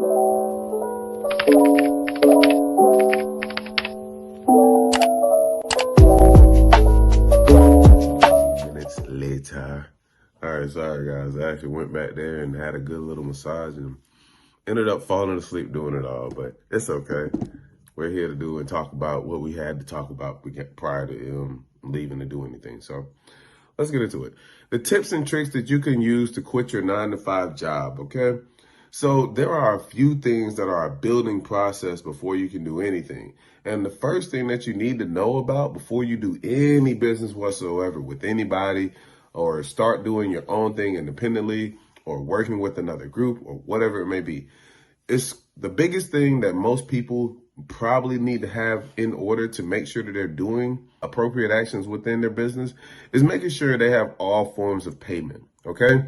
Minutes later. All right, sorry guys. I actually went back there and had a good little massage and ended up falling asleep doing it all, but it's okay. We're here to do and talk about what we had to talk about prior to leaving to do anything. So let's get into it. The tips and tricks that you can use to quit your 9-to-5 job, okay? So there are a few things that are a building process before you can do anything. And the first thing that you need to know about before you do any business whatsoever with anybody or start doing your own thing independently or working with another group or whatever it may be, it's the biggest thing that most people probably need to have in order to make sure that they're doing appropriate actions within their business is making sure they have all forms of payment, okay?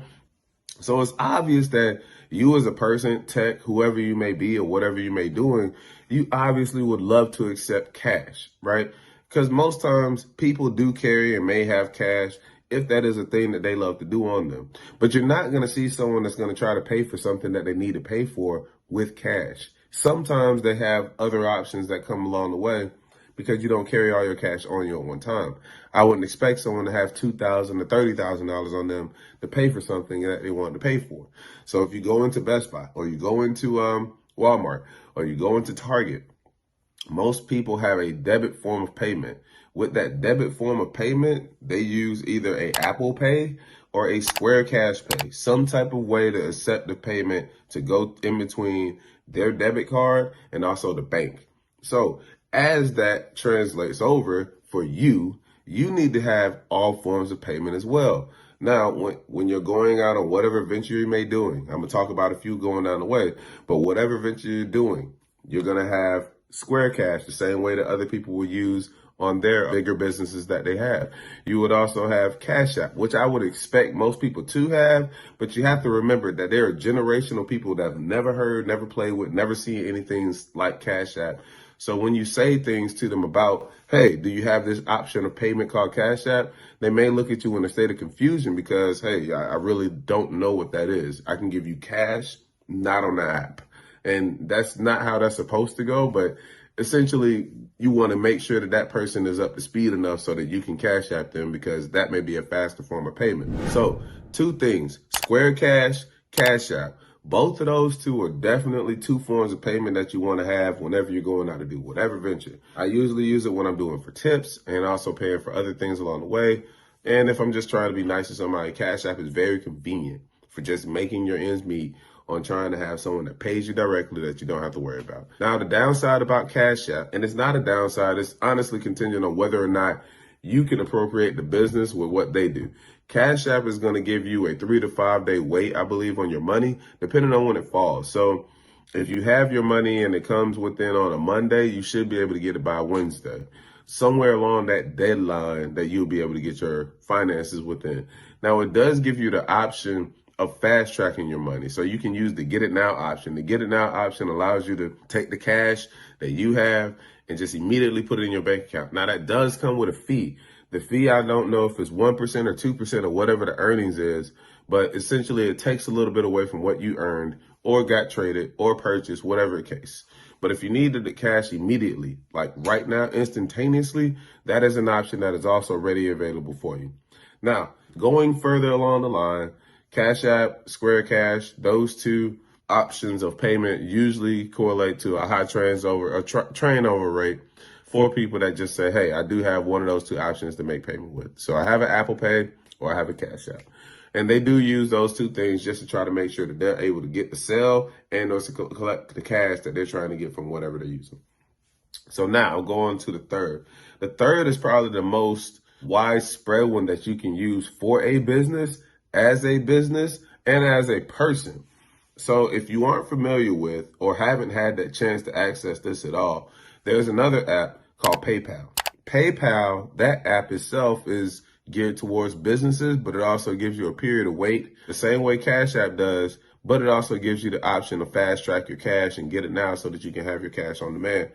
So it's obvious that you as a person, tech, whoever you may be or whatever you may be doing, you obviously would love to accept cash, right? Because most times people do carry and may have cash if that is a thing that they love to do on them. But you're not going to see someone that's going to try to pay for something that they need to pay for with cash. Sometimes they have other options that come along the way because you don't carry all your cash on you at one time. I wouldn't expect someone to have $2,000 to $30,000 on them to pay for something that they want to pay for. So if you go into Best Buy or you go into Walmart or you go into Target, most people have a debit form of payment. With that debit form of payment, they use either a Apple Pay or a Square Cash Pay, some type of way to accept the payment to go in between their debit card and also the bank. So as that translates over for you, you need to have all forms of payment as well. Now, when you're going out on whatever venture you may be doing, I'm going to talk about a few going down the way, but whatever venture you're doing, you're going to have Square Cash the same way that other people will use on their bigger businesses that they have. You would also have Cash App, which I would expect most people to have, but you have to remember that there are generational people that have never heard, never played with, never seen anything like Cash App. So when you say things to them about, hey, do you have this option of payment called Cash App? They may look at you in a state of confusion because, hey, I really don't know what that is. I can give you cash, not on the app. And that's not how that's supposed to go. But essentially, you want to make sure that that person is up to speed enough so that you can Cash App them because that may be a faster form of payment. So 2 things, Square Cash, Cash App. Both of those 2 are definitely 2 forms of payment that you want to have whenever you're going out to do whatever venture. I usually use it when I'm doing for tips and also paying for other things along the way. And if I'm just trying to be nice to somebody, Cash App is very convenient for just making your ends meet on trying to have someone that pays you directly that you don't have to worry about. Now, the downside about Cash App, and it's not a downside, it's honestly contingent on whether or not you can appropriate the business with what they do. Cash App is going to give you a 3 to 5 day wait, I believe, on your money, depending on when it falls. So if you have your money and it comes within on a Monday, you should be able to get it by Wednesday. Somewhere along that deadline that you'll be able to get your finances within. Now, it does give you the option of fast tracking your money. So you can use the Get It Now option. The Get It Now option allows you to take the cash that you have and just immediately put it in your bank account. Now, that does come with a fee. The fee, I don't know if it's 1% or 2% or whatever the earnings is, but essentially it takes a little bit away from what you earned or got traded or purchased, whatever the case. But if you needed the cash immediately, like right now, instantaneously, that is an option that is also ready available for you. Now, going further along the line, Cash App, Square Cash, those 2 options of payment usually correlate to a high turnover rate for people that just say, hey, I do have one of those 2 options to make payment with. So I have an Apple Pay or I have a Cash App. And they do use those 2 things just to try to make sure that they're able to get the sale and also collect the cash that they're trying to get from whatever they're using. So now going to the third. The third is probably the most widespread one that you can use for a business, as a business, and as a person. So if you aren't familiar with or haven't had that chance to access this at all, there's another app called PayPal. PayPal, that app itself is geared towards businesses, but it also gives you a period of wait, the same way Cash App does, but it also gives you the option to fast track your cash and get it now so that you can have your cash on demand.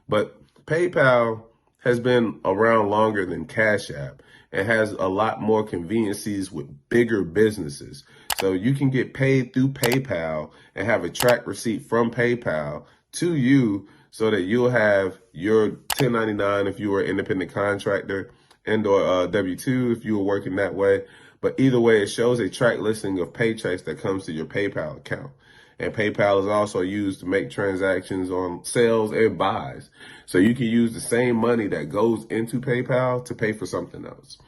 But PayPal has been around longer than Cash App and has a lot more conveniences with bigger businesses. So you can get paid through PayPal and have a track receipt from PayPal to you so that you'll have your 1099 if you were an independent contractor and or W-2 if you were working that way. But either way, it shows a track listing of paychecks that comes to your PayPal account. And PayPal is also used to make transactions on sales and buys. So you can use the same money that goes into PayPal to pay for something else.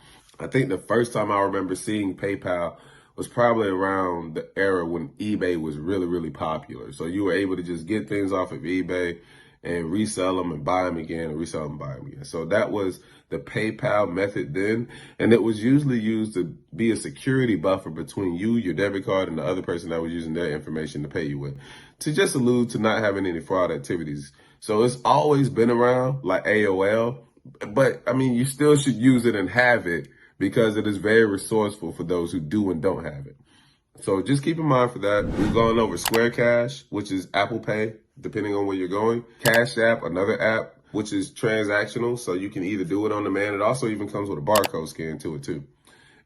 I think the first time I remember seeing PayPal was probably around the era when eBay was really, really popular. So you were able to just get things off of eBay and resell them and buy them again and resell them and buy them again. So that was the PayPal method then. And it was usually used to be a security buffer between you, your debit card, and the other person that was using their information to pay you with, to just allude to not having any fraud activities. So it's always been around like AOL, but I mean, you still should use it and have it because it is very resourceful for those who do and don't have it. So just keep in mind for that. We've gone over Square Cash, which is Apple Pay, depending on where you're going. Cash App, another app, which is transactional. So you can either do it on demand. It also even comes with a barcode scan to it too.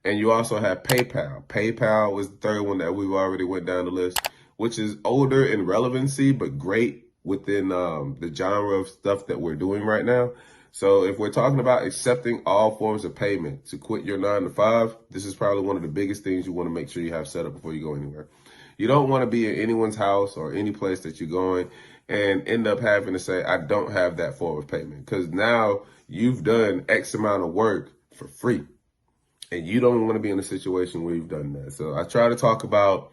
And you also have PayPal. PayPal was the third one that we've already went down the list, which is older in relevancy, but great within the genre of stuff that we're doing right now. So if we're talking about accepting all forms of payment to quit your 9 to 5, this is probably one of the biggest things you want to make sure you have set up before you go anywhere. You don't want to be in anyone's house or any place that you're going and end up having to say, I don't have that form of payment, because now you've done X amount of work for free. And you don't want to be in a situation where you've done that. So I try to talk about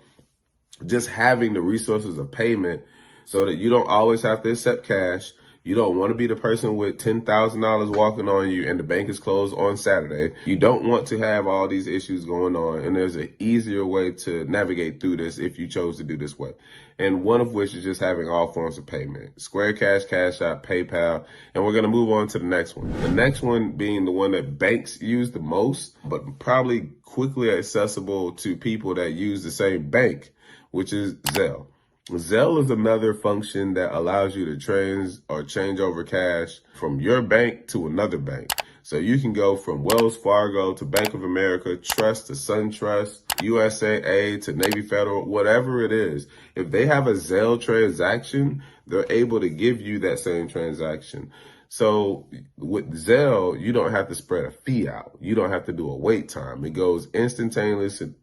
just having the resources of payment so that you don't always have to accept cash. You don't want to be the person with $10,000 walking on you and the bank is closed on Saturday. You don't want to have all these issues going on. And there's an easier way to navigate through this if you chose to do this way. And one of which is just having all forms of payment: Square Cash, Cash App, PayPal. And we're going to move on to the next one. The next one being the one that banks use the most, but probably quickly accessible to people that use the same bank, which is Zelle. Zelle is another function that allows you to change over cash from your bank to another bank. So you can go from Wells Fargo to Bank of America, Trust to SunTrust, USAA to Navy Federal, whatever it is. If they have a Zelle transaction, they're able to give you that same transaction. So with Zelle, you don't have to spread a fee out. You don't have to do a wait time. It goes instantaneously,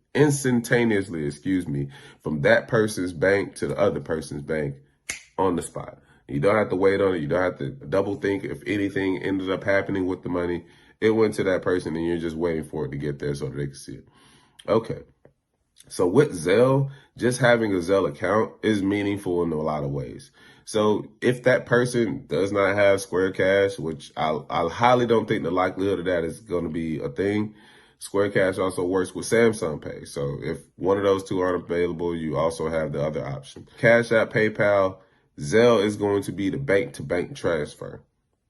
from that person's bank to the other person's bank on the spot. You don't have to wait on it. You don't have to double think if anything ended up happening with the money. It went to that person and you're just waiting for it to get there so that they can see it. Okay. So with Zelle, just having a Zelle account is meaningful in a lot of ways. So if that person does not have Square Cash, which I highly don't think the likelihood of that is going to be a thing, Square Cash also works with Samsung Pay. So if one of those two aren't available, you also have the other option. Cash App, PayPal, Zelle is going to be the bank-to-bank transfer.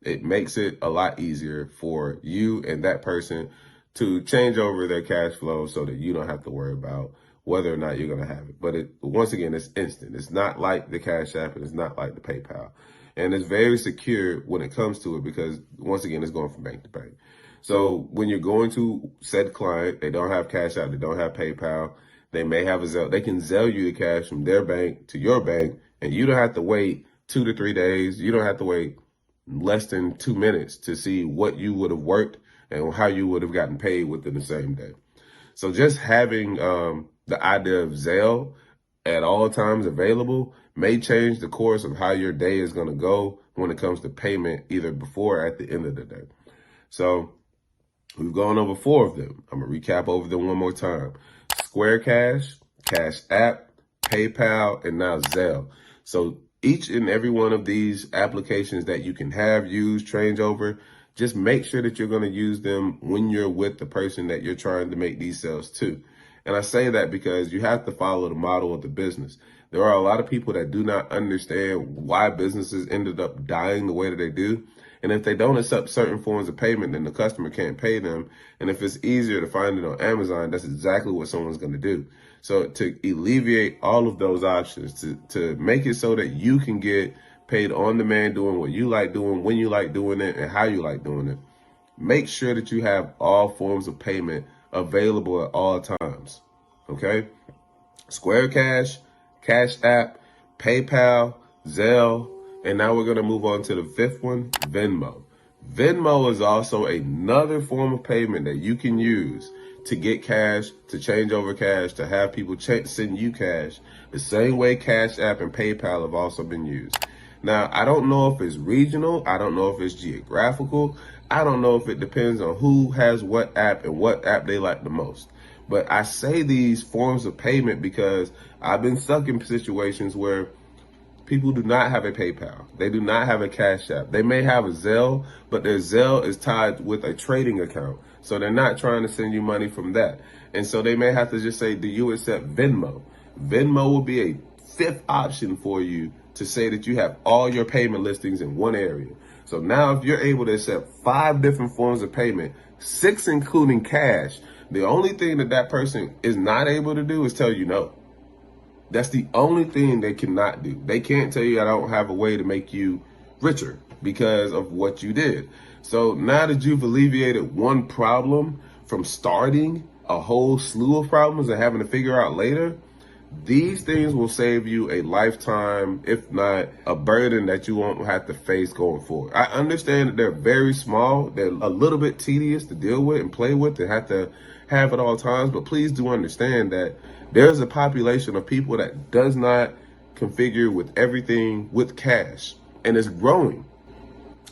It makes it a lot easier for you and that person to change over their cash flow so that you don't have to worry about whether or not you're going to have it. But once again, it's instant. It's not like the Cash App and it's not like the PayPal. And it's very secure when it comes to it because, once again, it's going from bank to bank. So when you're going to said client, they don't have Cash App, they don't have PayPal, they may have a Zelle. They can Zelle you the cash from their bank to your bank, and you don't have to wait 2 to 3 days. You don't have to wait less than 2 minutes to see what you would have worked and how you would have gotten paid within the same day. So just having the idea of Zelle at all times available may change the course of how your day is going to go when it comes to payment, either before or at the end of the day. So we've gone over 4 of them. I'm going to recap over them one more time. Square Cash, Cash App, PayPal, and now Zelle. So each and every one of these applications that you can have, use, change over, just make sure that you're going to use them when you're with the person that you're trying to make these sales to. And I say that because you have to follow the model of the business. There are a lot of people that do not understand why businesses ended up dying the way that they do. And if they don't accept certain forms of payment, then the customer can't pay them. And if it's easier to find it on Amazon, that's exactly what someone's going to do. So to alleviate all of those options, to make it so that you can get paid on demand doing what you like doing, when you like doing it, and how you like doing it, make sure that you have all forms of payment available at all times. Okay? Square Cash, Cash App, PayPal, Zelle, and now we're going to move on to the fifth one, Venmo. Venmo is also another form of payment that you can use to get cash, to change over cash, to have people send you cash, the same way Cash App and PayPal have also been used. Now, I don't know if it's regional. I don't know if it's geographical. I don't know if it depends on who has what app and what app they like the most. But I say these forms of payment because I've been stuck in situations where people do not have a PayPal. They do not have a Cash App. They may have a Zelle, but their Zelle is tied with a trading account. So they're not trying to send you money from that. And so they may have to just say, do you accept Venmo? Venmo will be a fifth option for you to say that you have all your payment listings in one area. So now if you're able to accept 5 different forms of payment, 6 including cash, the only thing that that person is not able to do is tell you no. That's the only thing they cannot do. They can't tell you I don't have a way to make you richer because of what you did. So now that you've alleviated one problem from starting a whole slew of problems and having to figure out later, these things will save you a lifetime, if not a burden that you won't have to face going forward. I understand that they're very small. They're a little bit tedious to deal with and play with and have to have at all times. But please do understand that there's a population of people that does not configure with everything with cash. And it's growing.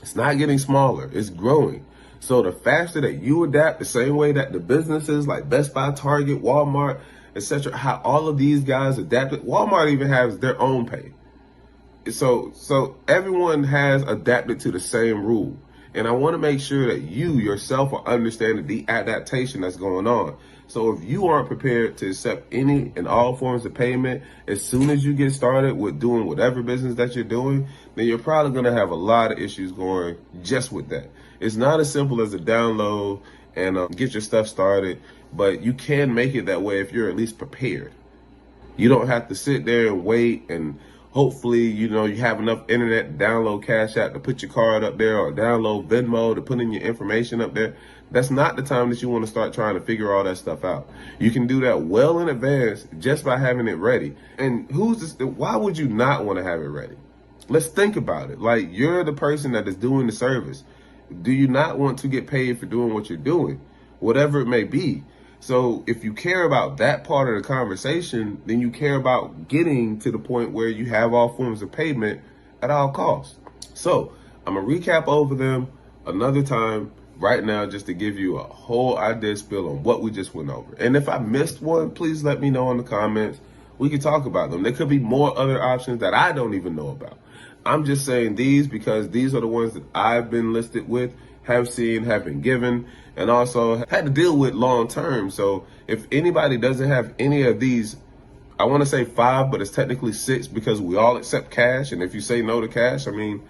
It's not getting smaller. It's growing. So the faster that you adapt, the same way that the businesses like Best Buy, Target, Walmart, etc., how all of these guys adapted. Walmart even has their own pay. So everyone has adapted to the same rule. And I want to make sure that you yourself are understanding the adaptation that's going on. So if you aren't prepared to accept any and all forms of payment as soon as you get started with doing whatever business that you're doing, then you're probably going to have a lot of issues going just with that. It's not as simple as a download and get your stuff started, but you can make it that way if you're at least prepared. You don't have to sit there and wait and hopefully, you have enough internet to download Cash App to put your card up there or download Venmo to put in your information up there. That's not the time that you want to start trying to figure all that stuff out. You can do that well in advance just by having it ready. And why would you not want to have it ready? Let's think about it. Like, you're the person that is doing the service. Do you not want to get paid for doing what you're doing? Whatever it may be. So if you care about that part of the conversation, then you care about getting to the point where you have all forms of payment at all costs. So I'm going to recap over them another time right now just to give you a whole idea spill on what we just went over. And if I missed one, please let me know in the comments. We can talk about them. There could be more other options that I don't even know about. I'm just saying these because these are the ones that I've been listed with, have seen, have been given, and also had to deal with long term. So if anybody doesn't have any of these, I want to say 5, but it's technically 6 because we all accept cash. And if you say no to cash, I mean,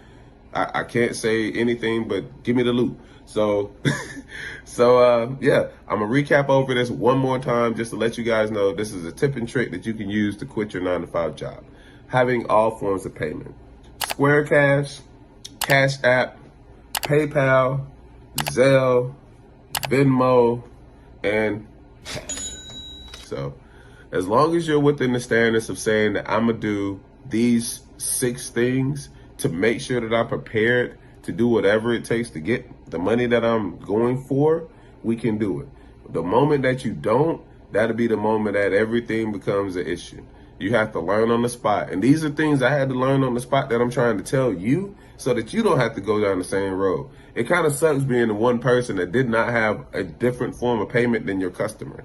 I can't say anything but give me the loot. So, yeah, I'm going to recap over this one more time just to let you guys know this is a tip and trick that you can use to quit your 9-to-5 job. Having all forms of payment. Square Cash, Cash App, PayPal, Zelle, Venmo, and cash. So as long as you're within the standards of saying that I'm going to do these 6 things to make sure that I'm prepared to do whatever it takes to get the money that I'm going for, we can do it. The moment that you don't, that'll be the moment that everything becomes an issue. You have to learn on the spot. And these are things I had to learn on the spot that I'm trying to tell you so that you don't have to go down the same road. It kind of sucks being the one person that did not have a different form of payment than your customer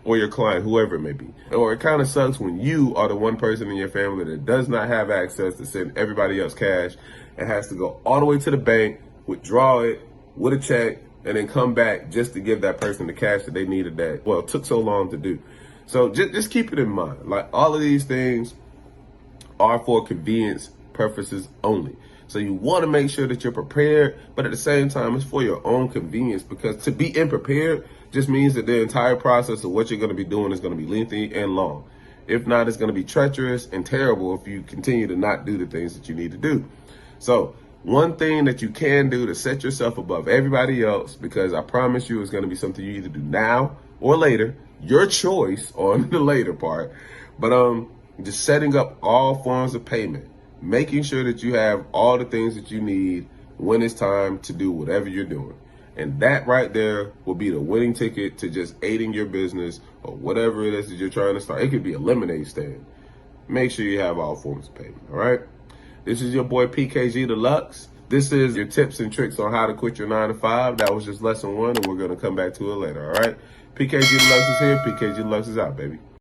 or your client, whoever it may be. Or it kind of sucks when you are the one person in your family that does not have access to send everybody else cash and has to go all the way to the bank, withdraw it with a check, and then come back just to give that person the cash that they needed took so long to do. So just keep it in mind. Like, all of these things are for convenience purposes only. So you want to make sure that you're prepared, but at the same time, it's for your own convenience, because to be unprepared just means that the entire process of what you're going to be doing is going to be lengthy and long. If not, it's going to be treacherous and terrible if you continue to not do the things that you need to do. So one thing that you can do to set yourself above everybody else, because I promise you it's going to be something you either do now or later, your choice on the later part, But just setting up all forms of payment, making sure that you have all the things that you need when it's time to do whatever you're doing. And that right there will be the winning ticket to just aiding your business or whatever it is that you're trying to start. It could be a lemonade stand. Make sure you have all forms of payment, all right? This is your boy PKG Deluxe. This is your tips and tricks on how to quit your 9 to 5. That was just lesson 1, and we're going to come back to it later, all right? PKG Deluxe is here. PKG Deluxe is out, baby.